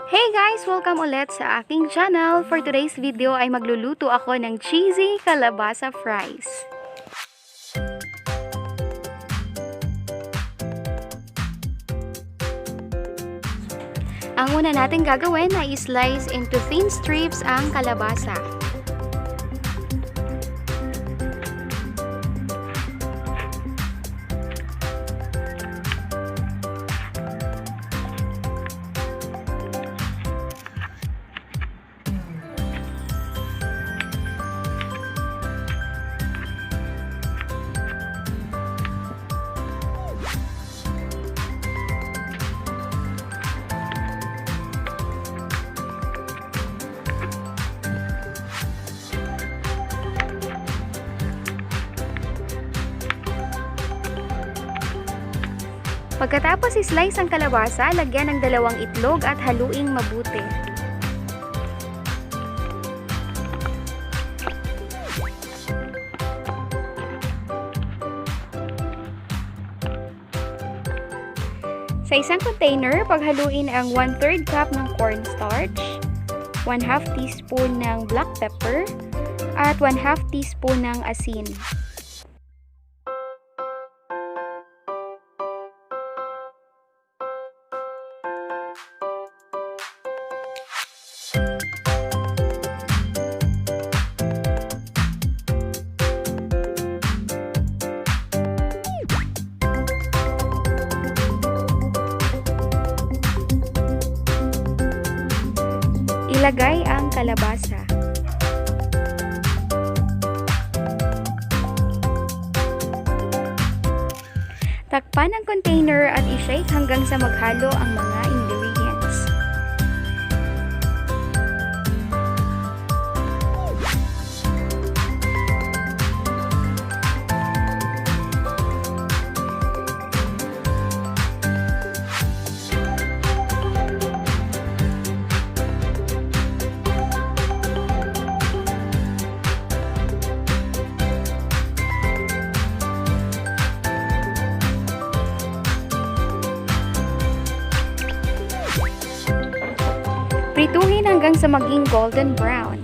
Hey guys! Welcome ulit sa aking channel. For today's video ay magluluto ako ng cheesy kalabasa fries. Ang una natin gagawin ay slice into thin strips ang kalabasa. Pagkatapos i-slice ang kalabasa, lagyan ng 2 itlog at haluing mabuti. Sa isang container, paghaluin ang 1/3 cup ng cornstarch, 1/2 teaspoon ng black pepper, at 1/2 teaspoon ng asin. Ilagay ang kalabasa. Takpan ang container at i-shake hanggang sa maghalo ang mga ingredients. Prituhin hanggang sa maging golden brown.